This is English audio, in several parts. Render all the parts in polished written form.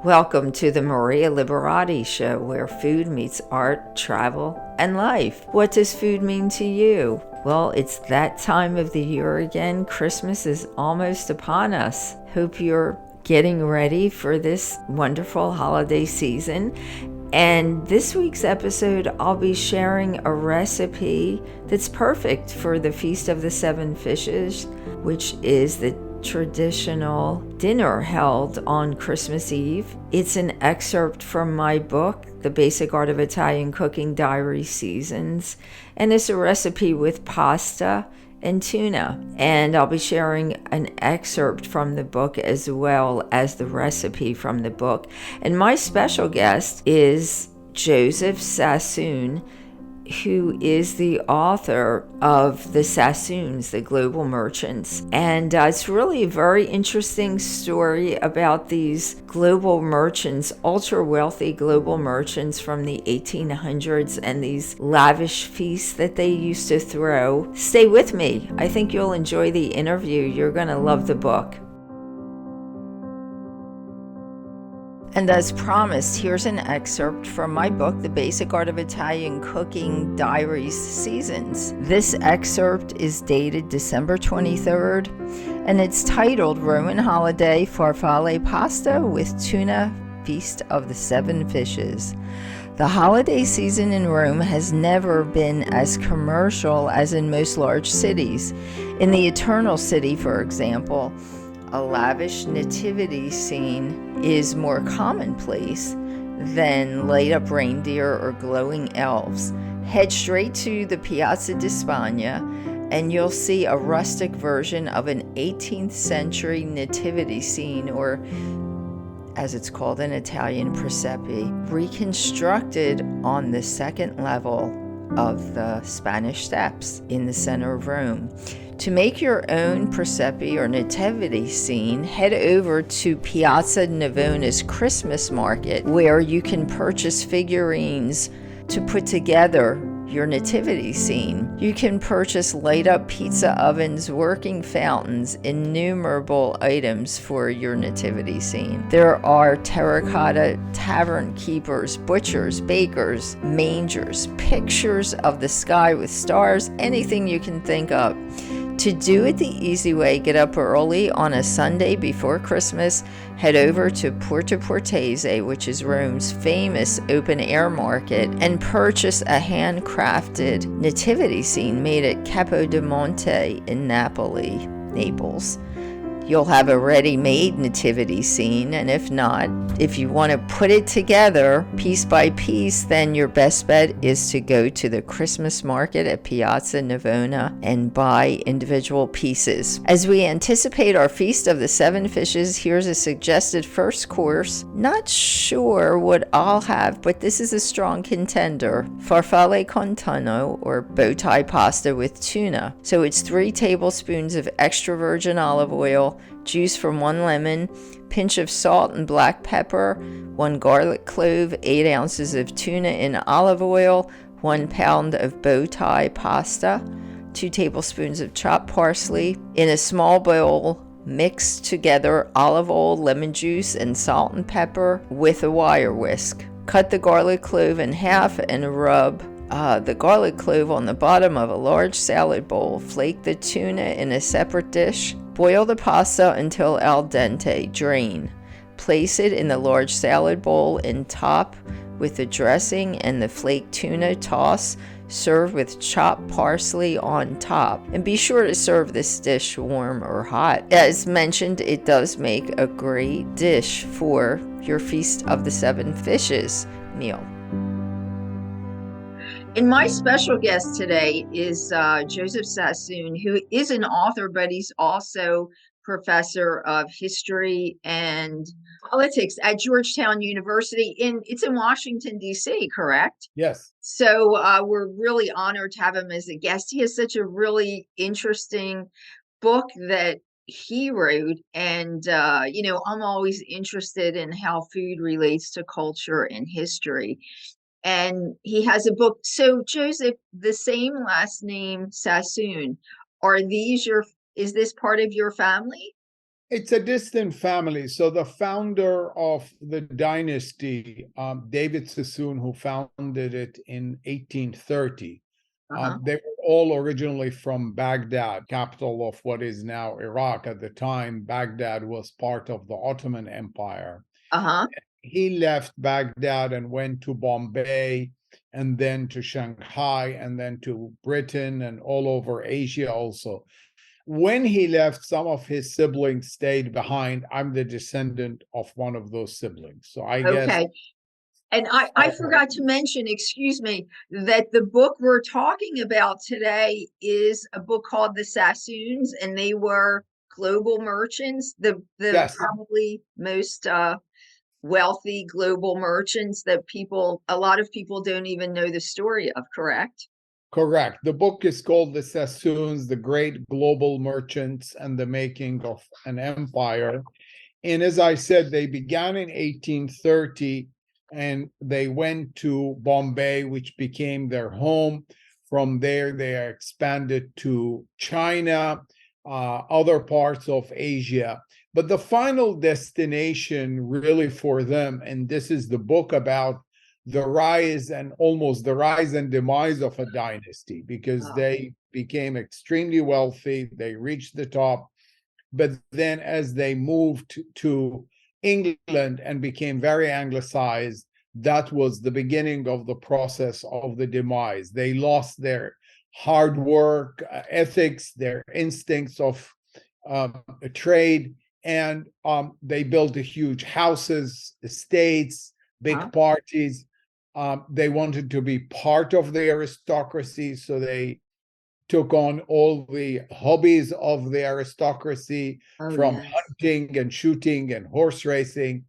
Welcome to the Maria Liberati Show, where food meets art, travel, and life. What does food mean to you? Well, it's that time of the year again. Christmas is almost upon us. Hope you're getting ready for this wonderful holiday season. And this week's episode, I'll be sharing a recipe that's perfect for the Feast of the Seven Fishes, which is the traditional dinner held on Christmas Eve. It's an excerpt from my book, The Basic Art of Italian Cooking, Diaries, Seasons, and it's a recipe with pasta and tuna. And I'll be sharing an excerpt from the book as well as the recipe from the book. And my special guest is Joseph Sassoon, who is the author of the Sassoons, the Global Merchants. And it's really a very interesting story about these global merchants, ultra wealthy global merchants from the 1800s, and these lavish feasts that they used to throw. Stay with me. I think you'll enjoy the interview. You're going to love the book. And as promised, here's an excerpt from my book, The Basic Art of Italian Cooking, Diaries, Seasons. This excerpt is dated December 23rd, and it's titled Roman Holiday Farfalle Pasta with Tuna Feast of the Seven Fishes. The holiday season in Rome has never been as commercial as in most large cities. In the Eternal City, for example, a lavish nativity scene is more commonplace than light-up reindeer or glowing elves. Head straight to the Piazza di Spagna and you'll see a rustic version of an 18th century nativity scene, or as it's called in Italian, presepe, reconstructed on the second level of the Spanish Steps in the center of Rome. To make your own presepe or nativity scene, head over to Piazza Navona's Christmas market, where you can purchase figurines to put together your nativity scene. You can purchase light-up pizza ovens, working fountains, innumerable items for your nativity scene. There are terracotta tavern keepers, butchers, bakers, mangers, pictures of the sky with stars, anything you can think of. To do it the easy way, get up early on a Sunday before Christmas, head over to Porta Portese, which is Rome's famous open-air market, and purchase a handcrafted nativity scene made at Capodimonte in Naples. You'll have a ready-made nativity scene, and if not, if you want to put it together piece by piece, then your best bet is to go to the Christmas market at Piazza Navona and buy individual pieces. As we anticipate our Feast of the Seven Fishes, here's a suggested first course. Not sure what I'll have, but this is a strong contender. Farfalle con tonno, or bow tie pasta with tuna. So it's 3 tablespoons of extra virgin olive oil, juice from 1 lemon, pinch of salt and black pepper, 1 garlic clove, 8 ounces of tuna in olive oil, 1 pound of bow tie pasta, 2 tablespoons of chopped parsley. In a small bowl, mix together olive oil, lemon juice, and salt and pepper with a wire whisk. Cut the garlic clove in half and rub the garlic clove on the bottom of a large salad bowl. Flake the tuna in a separate dish. Boil the pasta until al dente. Drain. Place it in the large salad bowl and top with the dressing and the flaked tuna. Toss. Serve with chopped parsley on top. And be sure to serve this dish warm or hot. As mentioned, it does make a great dish for your Feast of the Seven Fishes meal. And my special guest today is Joseph Sassoon, who is an author, but he's also professor of history and politics at Georgetown University. It's in Washington, D.C., correct? Yes. So we're really honored to have him as a guest. He has such a really interesting book that he wrote. And, I'm always interested in how food relates to culture and history. And he has a book. So Joseph, the same last name, Sassoon, is this part of your family? It's a distant family. So the founder of the dynasty, David Sassoon, who founded it in 1830, Uh-huh. they were all originally from Baghdad, capital of what is now Iraq. At the time, Baghdad was part of the Ottoman Empire. Uh-huh. He left Baghdad and went to Bombay and then to Shanghai and then to Britain and all over Asia also. When he left, some of his siblings stayed behind. I'm the descendant of one of those siblings. So I guess. Okay. And I forgot to mention, excuse me, that the book we're talking about today is a book called The Sassoons, and they were global merchants, the Yes, probably most wealthy global merchants that a lot of people don't even know the story of, correct? correct. The book is called The Sassoons, the Great Global Merchants and the Making of an Empire. And as I said, they began in 1830 and they went to Bombay, which became their home. From there, they expanded to China, other parts of Asia. But the final destination, really, for them, and this is the book about the rise and almost the rise and demise of a dynasty, because Oh, they became extremely wealthy, they reached the top, but then as they moved to England and became very anglicized, that was the beginning of the process of the demise. They lost their hard work, ethics, their instincts of trade, and they built huge houses, estates, huh? big parties. They wanted to be part of the aristocracy, so they took on all the hobbies of the aristocracy, Oh, from yes. hunting and shooting and horse racing.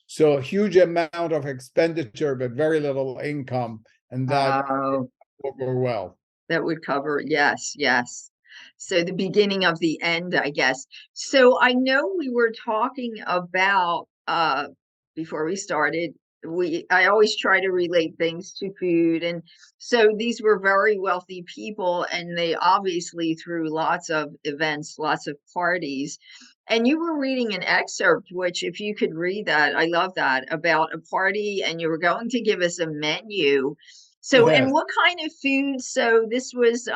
So a huge amount of expenditure, but very little income. And that Oh, over well. that would cover, yes, yes. So the beginning of the end, I guess. So I know we were talking about before we started, we I always try to relate things to food. And so these were very wealthy people, and they obviously threw lots of events, lots of parties. And you were reading an excerpt, which if you could read that, I love that, about a party, and you were going to give us a menu. So, and Yes. what kind of food? So this was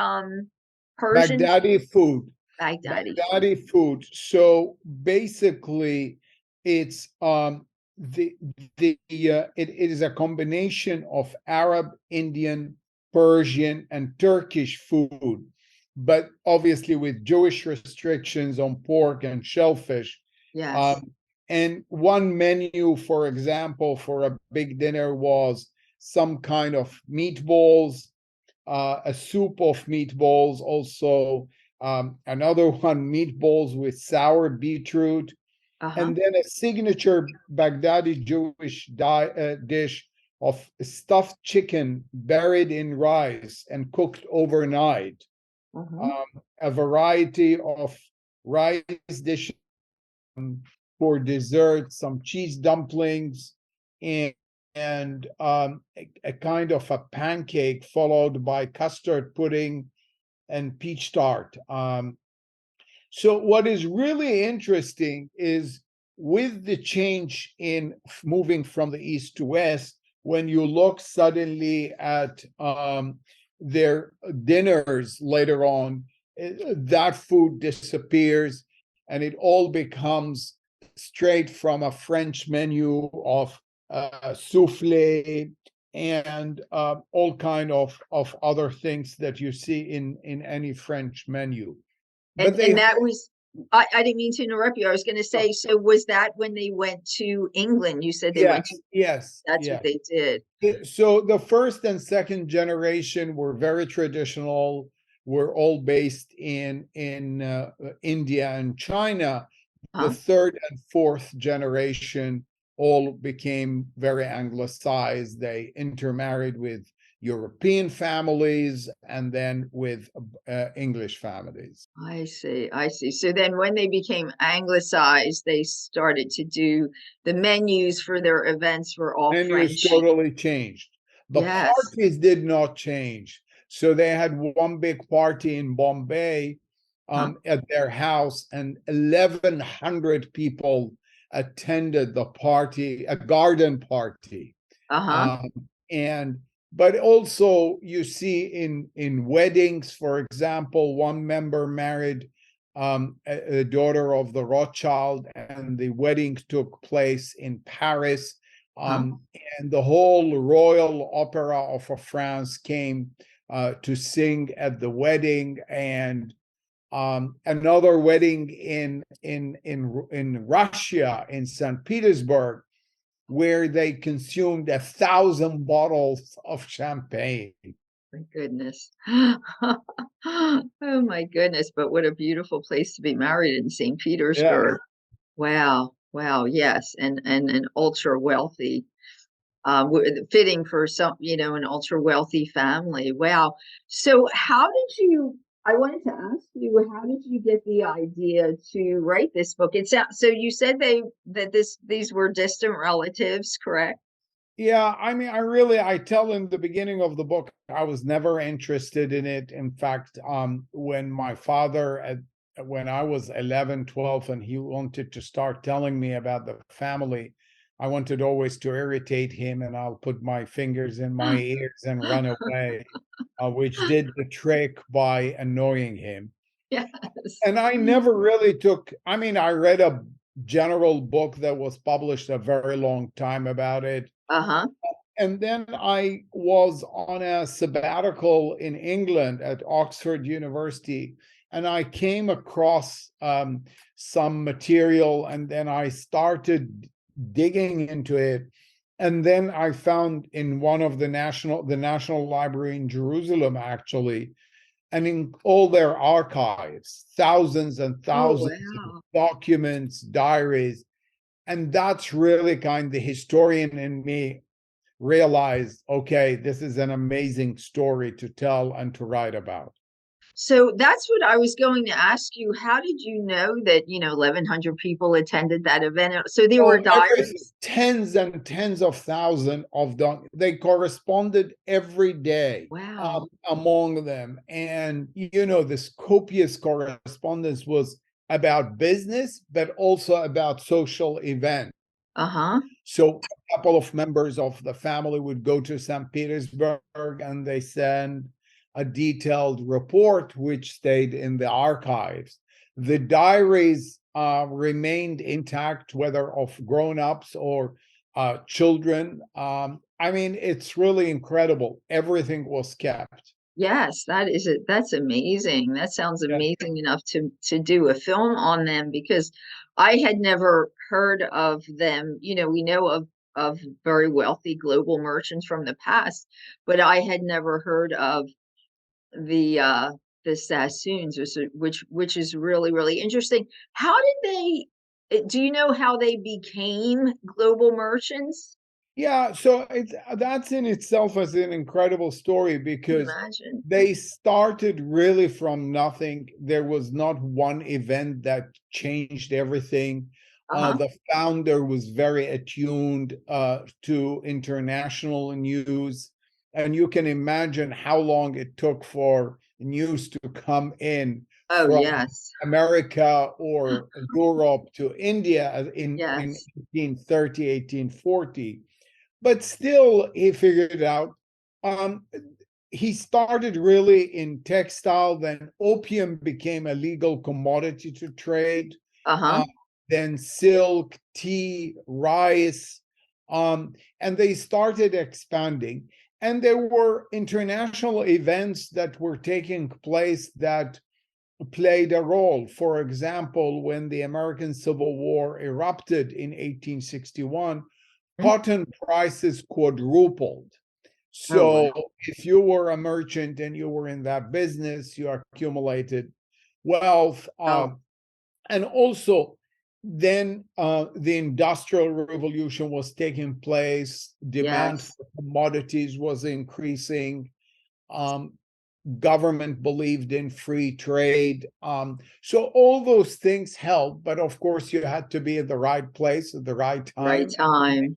Persian Baghdadi food. Baghdadi food. Baghdadi food. So basically, it's the it is a combination of Arab, Indian, Persian, and Turkish food, but obviously with Jewish restrictions on pork and shellfish. Yes. Um, and one menu, for example, for a big dinner was some kind of meatballs, a soup of meatballs, also another one, meatballs with sour beetroot, Uh-huh. and then a signature Baghdadi Jewish dish of stuffed chicken buried in rice and cooked overnight. Uh-huh. Um, a variety of rice dishes for dessert, some cheese dumplings, and a kind of a pancake followed by custard pudding and peach tart. So what is really interesting is, with the change in moving from the east to west, when you look suddenly at their dinners later on, that food disappears and it all becomes straight from a French menu of souffle and all kind of other things that you see in any French menu. But they, And that was I didn't mean to interrupt you. I was going to say, so was that when they went to England? You said they went to, yes, yes, that's what yes. they did. So the first and second generation were very traditional, were all based in India and China. The Huh? third and fourth generation all became very anglicized. They intermarried with European families and then with English families. I see. I see. So then when they became anglicized, they started to do the menus for their events were all Menus French. totally changed. The Yes. parties did not change. So they had one big party in Bombay, Huh. at their house, and 1,100 people attended the party, a garden party. Uh-huh. Um, and but also you see in weddings, for example, one member married a daughter of the Rothschild, and the wedding took place in Paris. Huh. And the whole Royal Opera of France came to sing at the wedding, and another wedding in Russia, in St. Petersburg, where they consumed 1,000 bottles of champagne. My goodness. Oh my goodness, but what a beautiful place to be married in St. Yeah. Petersburg. Wow. Wow. Yes. And an ultra wealthy, fitting for some, an ultra wealthy family. Wow. So how did you, I wanted to ask you, how did you get the idea to write this book? So you said these were distant relatives, correct? Yeah, I mean, I tell in the beginning of the book, I was never interested in it. In fact, when my father, when I was 11, 12, and he wanted to start telling me about the family, I wanted always to irritate him, and I'll put my fingers in my ears and run away, which did the trick by annoying him. Yes. And I never really took, I mean, I read a general book that was published a very long time about it. Uh-huh. And then I was on a sabbatical in England at Oxford University, and I came across some material, and then I started digging into it. And then I found in one of the National Library in Jerusalem, actually, and in all their archives, thousands and Oh, thousands of wow. documents, diaries. And that's really kind of the historian in me realized, okay, this is an amazing story to tell and to write about. So that's what I was going to ask you. How did you know that, 1,100 people attended that event? So there were Oh, everything, diaries? tens and tens of thousands of them. They corresponded every day Wow. among them. And, this copious correspondence was about business, but also about social events. Uh-huh. So a couple of members of the family would go to St. Petersburg, and they send a detailed report which stayed in the archives. The diaries remained intact, whether of grown-ups or children. I mean, it's really incredible. Everything was kept. Yes, that is it. That's amazing. That sounds Yeah. amazing enough to do a film on them because I had never heard of them. We know of very wealthy global merchants from the past, but I had never heard of the uh the Sassoons, which is really, really interesting. How did do you know how they became global merchants? Yeah, so that's in itself as an incredible story, I can because imagine. they started really from nothing. There was not one event that changed everything. Uh-huh. The founder was very attuned to international news, and you can imagine how long it took for news to come in Oh, from yes. America or Europe to India in Yes. 1830, 1840. But still, he figured it out. Um, he started really in textile, then opium became a legal commodity to trade, Uh-huh. uh, then silk, tea, rice, and they started expanding. And there were international events that were taking place that played a role. For example, when the American Civil War erupted in 1861, Mm. cotton prices quadrupled. Oh, wow. So if you were a merchant and you were in that business, you accumulated wealth. Oh, And also, then the Industrial Revolution was taking place, demand yes. for commodities was increasing. Um, Government believed in free trade. So all those things help, but of course you had to be at the right place at the right Right time time.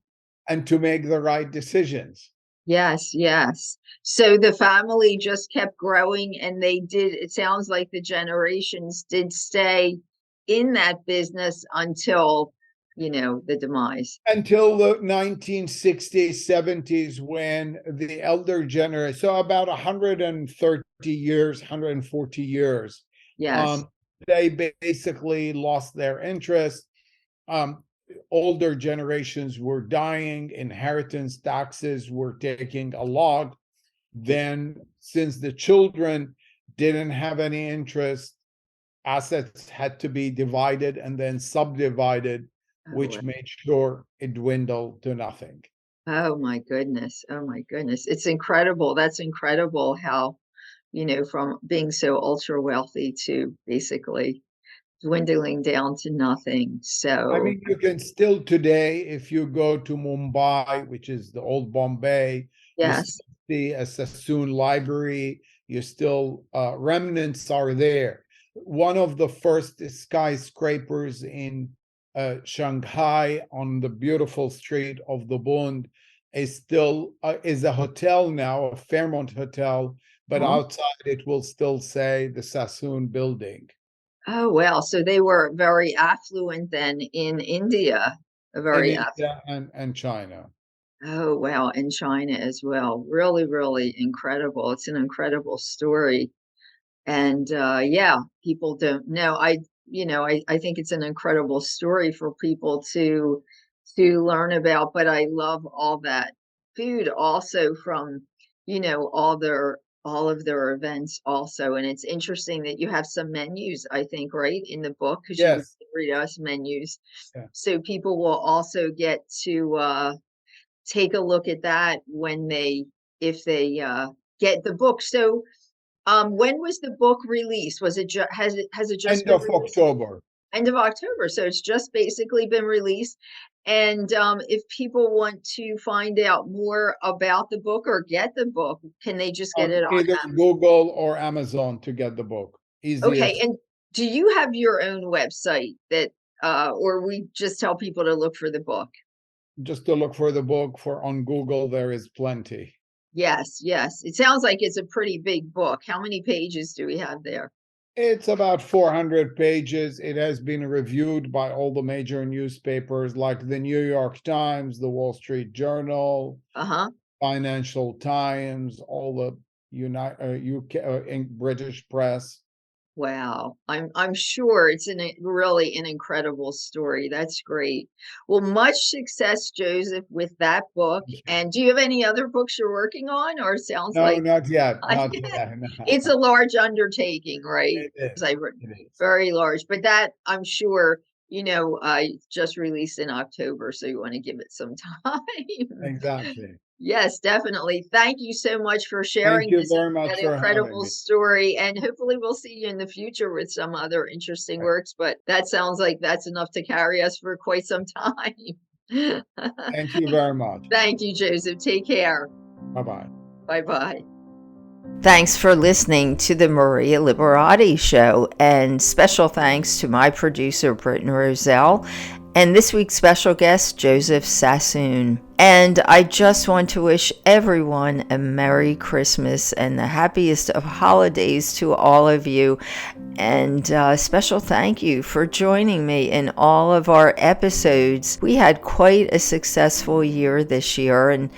and to make the right decisions. Yes, yes. So the family just kept growing and it sounds like the generations did stay in that business until, the demise. Until the 1960s, 70s, when the elder generation, so about 130 years, 140 years, Yes. um, they basically lost their interest. Um, Older generations were dying, inheritance taxes were taking a lot. Then, since the children didn't have any interest, assets had to be divided and then subdivided, Oh, which made sure it dwindled to nothing. oh my goodness. Oh my goodness. It's incredible. That's incredible how, from being so ultra wealthy to basically dwindling down to nothing. I So, mean, you can still today, if you go to Mumbai, which is the old Bombay, you yes. still see a Sassoon library. You still, remnants are there. One of the first skyscrapers in Shanghai on the beautiful street of the Bund is still is a hotel now, a Fairmont Hotel, but Huh? outside it will still say the Sassoon building. Oh, well, so they were very affluent then in India, a In very affluent. India and China. Oh, wow, in China as well. Really, really incredible. It's an incredible story. And yeah, people don't know. I think it's an incredible story for people to learn about, but I love all that food also from, all of their events also. And it's interesting that you have some menus, I think, right, in the book, because you would Yes. read us menus. Yeah. So people will also get to take a look at that when if they get the book. So when was the book released? Has it just End been of released? October. End of October, so it's just basically been released. And if people want to find out more about the book or get the book, can they just get it on Either Amazon? Google or Amazon to get the book. Okay, Easiest. and do you have your own website that or we just tell people to look for the book? Just to look for the book for on Google, there is plenty. Yes, yes. It sounds like it's a pretty big book. How many pages do we have there? It's about 400 pages. It has been reviewed by all the major newspapers like the New York Times, the Wall Street Journal, Uh-huh. Financial Times, all the UK British press. Wow. I'm sure it's really an incredible story. That's great. Well, much success, Joseph, with that book. And do you have any other books you're working on? Or it sounds No, like not yet. Not yet. it's a large undertaking, right? It As I is. read, It is. very large. But that I'm sure, I just released in October, so you want to give it some time. Exactly. Yes, definitely. Thank you so much for Thank sharing you this very much for having incredible me. story. And hopefully we'll see you in the future with some other interesting works, but that sounds like that's enough to carry us for quite some time. Thank you very much. Thank you, Joseph. Take care. Bye bye. Bye-bye. Thanks for listening to the Maria Liberati Show, and special thanks to my producer, Britton Roselle, and this week's special guest, Joseph Sassoon. And I just want to wish everyone a Merry Christmas and the happiest of holidays to all of you. And special thank you for joining me in all of our episodes. We had quite a successful year this year, and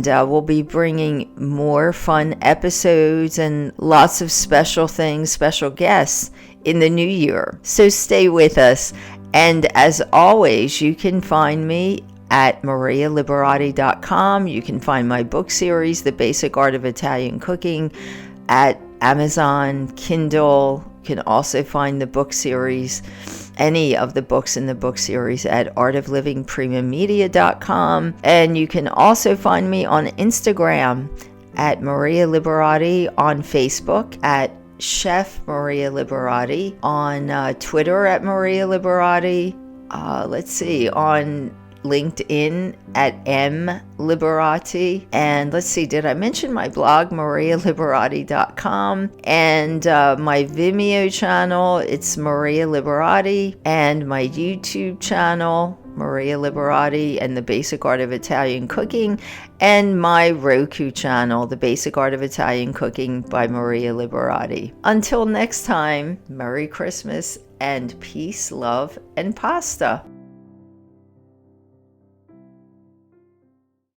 we'll be bringing more fun episodes and lots of special things, special guests in the new year. So stay with us. And as always, you can find me at marialiberati.com. You can find my book series, The Basic Art of Italian Cooking, at Amazon, Kindle. You can also find the book series, any of the books in the book series, at artoflivingpremiummedia.com. And you can also find me on Instagram at Maria Liberati, on Facebook at Chef Maria Liberati, on Twitter at Maria Liberati. Let's see, on LinkedIn at M Liberati. And let's see, did I mention my blog, marialiberati.com, and my Vimeo channel? It's Maria Liberati, and my YouTube channel, Maria Liberati and the Basic Art of Italian Cooking, and my Roku channel, The Basic Art of Italian Cooking by Maria Liberati. Until next time, Merry Christmas and peace, love, and pasta.